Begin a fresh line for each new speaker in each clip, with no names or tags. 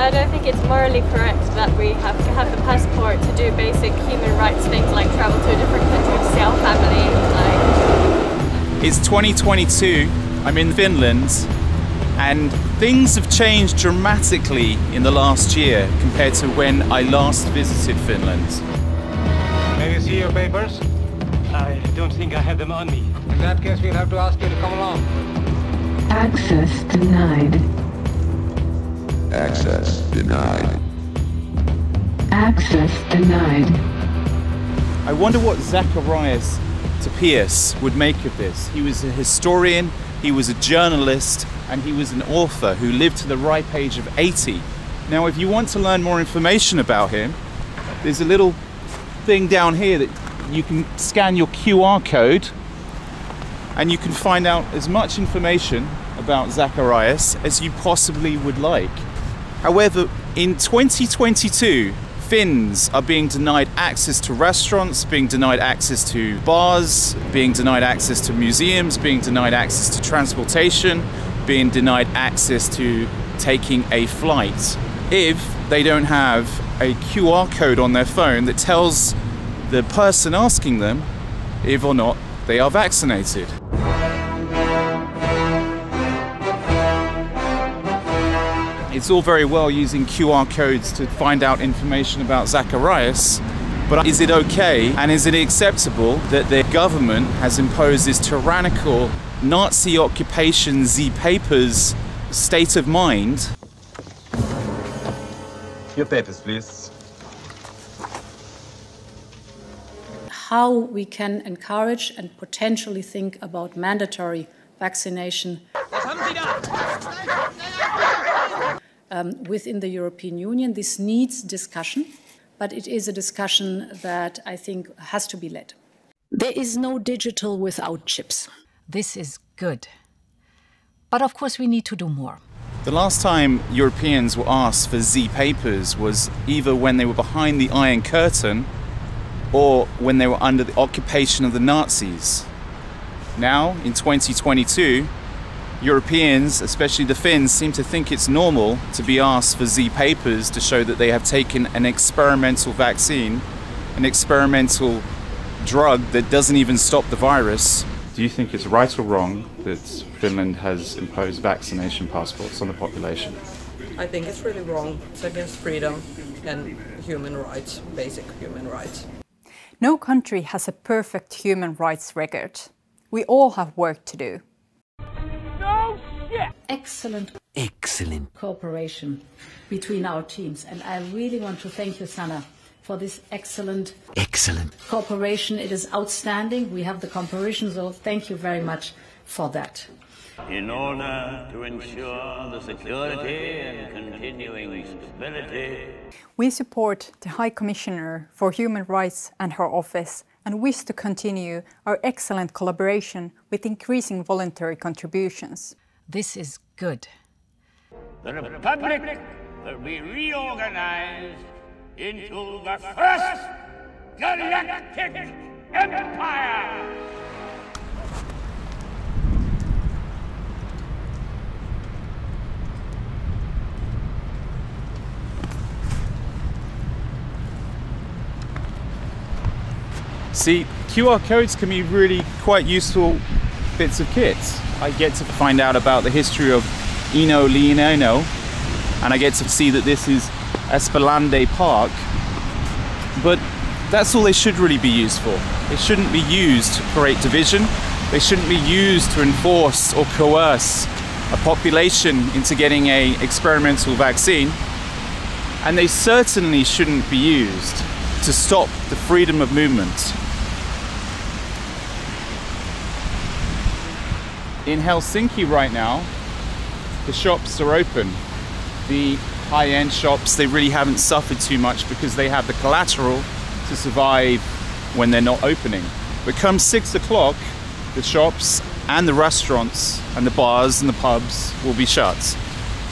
I don't think it's morally correct that we have to have the passport to do basic human rights things like travel to a different country to see our family.
It's 2022, I'm in Finland, and things have changed dramatically in the last year compared to when I last visited Finland.
May we see your papers?
I don't think I have them on me.
In that case, we'll have to ask you to come along.
Access denied.
Access denied.
Access denied.
I wonder what Zacharias Tapias would make of this. He was a historian, he was a journalist, and he was an author who lived to the ripe age of 80. Now, if you want to learn more information about him, there's a little thing down here that you can scan your QR code and you can find out as much information about Zacharias as you possibly would like. However, in 2022, Finns are being denied access to restaurants, being denied access to bars, being denied access to museums, being denied access to transportation, being denied access to taking a flight if they don't have a QR code on their phone that tells the person asking them if or not they are vaccinated. It's all very well using QR codes to find out information about Zacharias, but is it okay and is it acceptable that the government has imposed this tyrannical Nazi occupation Z papers state of mind?
Your papers, please.
How we can encourage and potentially think about mandatory vaccination within the European Union. This needs discussion, but it is a discussion that I think has to be led. There is no digital without chips.
This is good. But of course we need to do more.
The last time Europeans were asked for Z papers was either when they were behind the Iron Curtain or when they were under the occupation of the Nazis. Now, in 2022, Europeans, especially the Finns, seem to think it's normal to be asked for Z papers to show that they have taken an experimental vaccine, an experimental drug that doesn't even stop the virus. Do you think it's right or wrong that Finland has imposed vaccination passports on the population?
I think it's really wrong. It's against freedom and human rights, basic human rights.
No country has a perfect human rights record. We all have work to do.
Excellent cooperation between our teams. And I really want to thank you, Sanna, for this excellent cooperation. It is outstanding. We have the cooperation, so thank you very much for that.
In order to ensure the security and continuing stability,
We support the High Commissioner for Human Rights and her office and wish to continue our excellent collaboration with increasing voluntary contributions.
This is good.
the Republic will be reorganized into the first galactic empire.
See, QR codes can be really quite useful bits of kit. I get to find out about the history of Eno Leonino, and I get to see that this is Esplanade Park, but that's all they should really be used for. They shouldn't be used to create division. They shouldn't be used to enforce or coerce a population into getting an experimental vaccine, and they certainly shouldn't be used to stop the freedom of movement. In Helsinki right now, the shops are open. The high-end shops, they really haven't suffered too much because they have the collateral to survive when they're not opening. But come 6 o'clock, the shops and the restaurants and the bars and the pubs will be shut.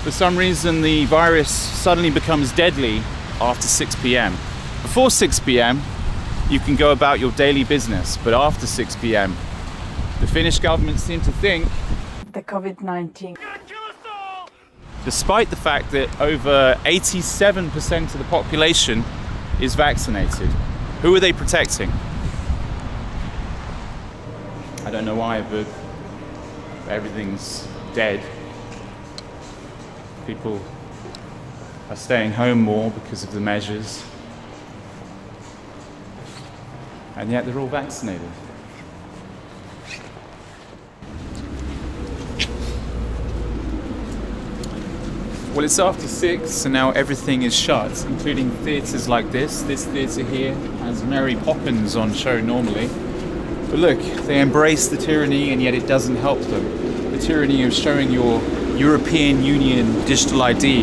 For some reason, the virus suddenly becomes deadly after 6 p.m. Before 6 p.m, you can go about your daily business, but after 6 p.m, the Finnish government seems to think
The COVID-19
despite the fact that over 87% of the population is vaccinated. Who are they protecting? I don't know why, but everything's dead. People are staying home more because of the measures, and yet they're all vaccinated. Well, it's after 6 and now everything is shut, including theatres like this. This theatre here has Mary Poppins on show normally. But look, they embrace the tyranny and yet it doesn't help them. The tyranny of showing your European Union digital ID.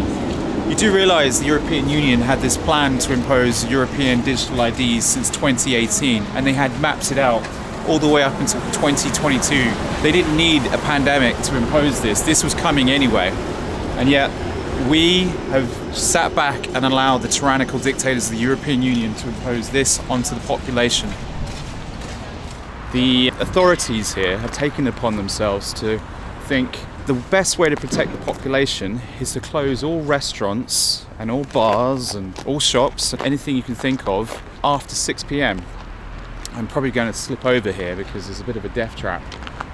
You do realise the European Union had this plan to impose European digital IDs since 2018, and they had mapped it out all the way up until 2022. They didn't need a pandemic to impose this. This was coming anyway. And yet we have sat back and allowed the tyrannical dictators of the European Union to impose this onto the population. The authorities here have taken it upon themselves to think the best way to protect the population is to close all restaurants and all bars and all shops and anything you can think of after 6 p.m. I'm probably going to slip over here because there's a bit of a death trap,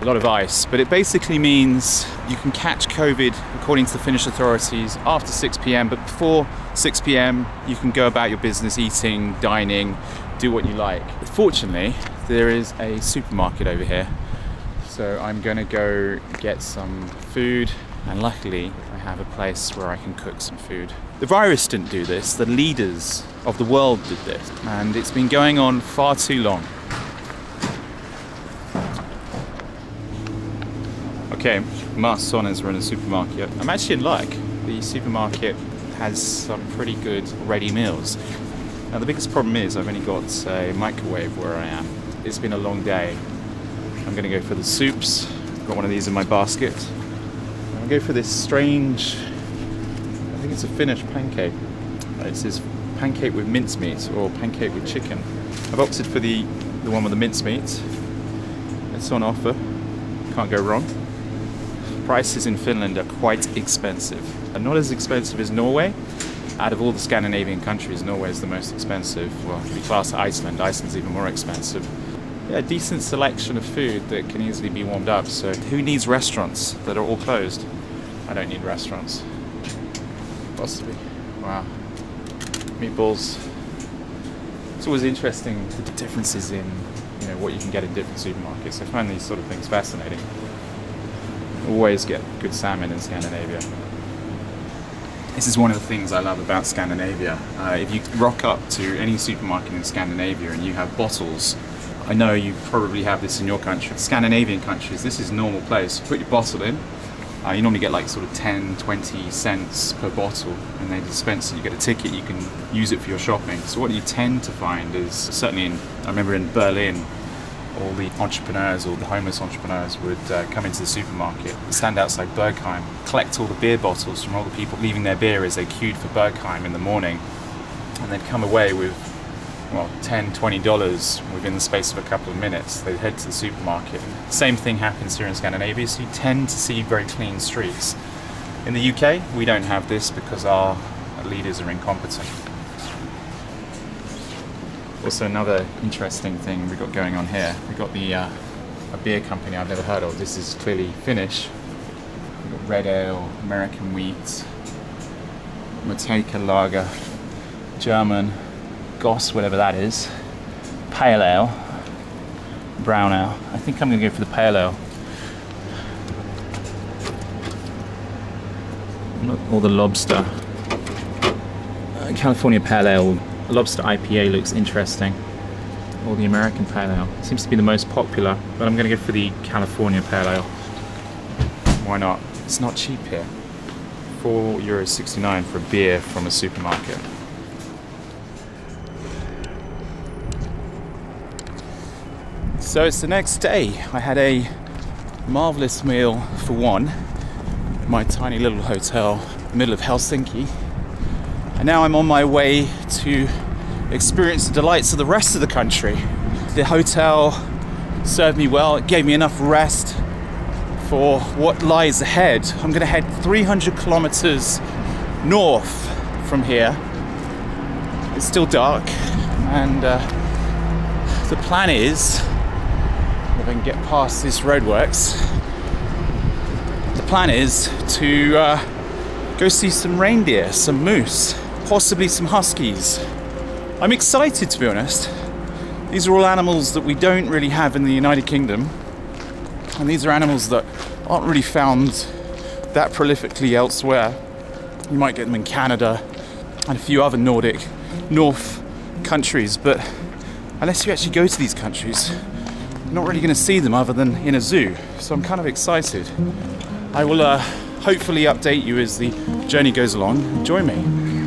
a lot of ice, but it basically means you can catch COVID, according to the Finnish authorities, after 6 p.m, but before 6 p.m, you can go about your business, eating, dining, do what you like. Fortunately, there is a supermarket over here, so I'm going to go get some food, and luckily I have a place where I can cook some food. The virus didn't do this, the leaders of the world did this, and it's been going on far too long. Okay, masks on as we're in a supermarket. I'm actually in luck. The supermarket has some pretty good ready meals. Now the biggest problem is I've only got a microwave where I am. It's been a long day. I'm gonna go for the soups. I've got one of these in my basket. I'm gonna go for this strange, I think it's a Finnish pancake. It says pancake with mincemeat or pancake with chicken. I've opted for the one with the mincemeat. It's on offer, can't go wrong. Prices in Finland are quite expensive. And not as expensive as Norway. Out of all the Scandinavian countries, Norway is the most expensive. Well, if you class Iceland, Iceland's even more expensive. Yeah, a decent selection of food that can easily be warmed up. So who needs restaurants that are all closed? I don't need restaurants. Possibly. Wow. Meatballs. It's always interesting the differences in, you know, what you can get in different supermarkets. I find these sort of things fascinating. Always get good salmon in Scandinavia. This is one of the things I love about Scandinavia. If you rock up to any supermarket in Scandinavia and you have bottles, I know you probably have this in your country. Scandinavian countries, this is a normal place. You put your bottle in, you normally get like sort of 10, 20 cents per bottle, and they dispense it, you get a ticket, you can use it for your shopping. So what you tend to find is, certainly I remember in Berlin, all the entrepreneurs, all the homeless entrepreneurs would come into the supermarket, stand outside Bergheim, collect all the beer bottles from all the people leaving their beer as they queued for Bergheim in the morning, and they'd come away with, well, $10, $20 within the space of a couple of minutes. They'd head to the supermarket. Same thing happens here in Scandinavia, so you tend to see very clean streets. In the UK, we don't have this because our leaders are incompetent. Also, another interesting thing we've got going on here, we've got the a beer company I've never heard of. This is clearly Finnish. We've got red ale, American wheat, Matejka lager, German, Goss, whatever that is, pale ale, brown ale. I think I'm going to go for the pale ale. Look, all the lobster. California pale ale. Lobster IPA looks interesting. Or the American pale ale. Seems to be the most popular, but I'm going to go for the California pale ale. Why not? It's not cheap here. €4.69 for a beer from a supermarket. So it's the next day. I had a marvellous meal for one. My tiny little hotel in the middle of Helsinki. And now I'm on my way to experience the delights of the rest of the country. The hotel served me well, it gave me enough rest for what lies ahead. I'm going to head 300 kilometers north from here. It's still dark, and the plan is, if I can get past this roadworks, the plan is to go see some reindeer, some moose, possibly some huskies. I'm excited, to be honest. These are all animals that we don't really have in the United Kingdom, and these are animals that aren't really found that prolifically elsewhere. You might get them in Canada and a few other Nordic North countries, but unless you actually go to these countries, you're not really going to see them other than in a zoo. So I'm kind of excited. I will hopefully update you as the journey goes along. Join me.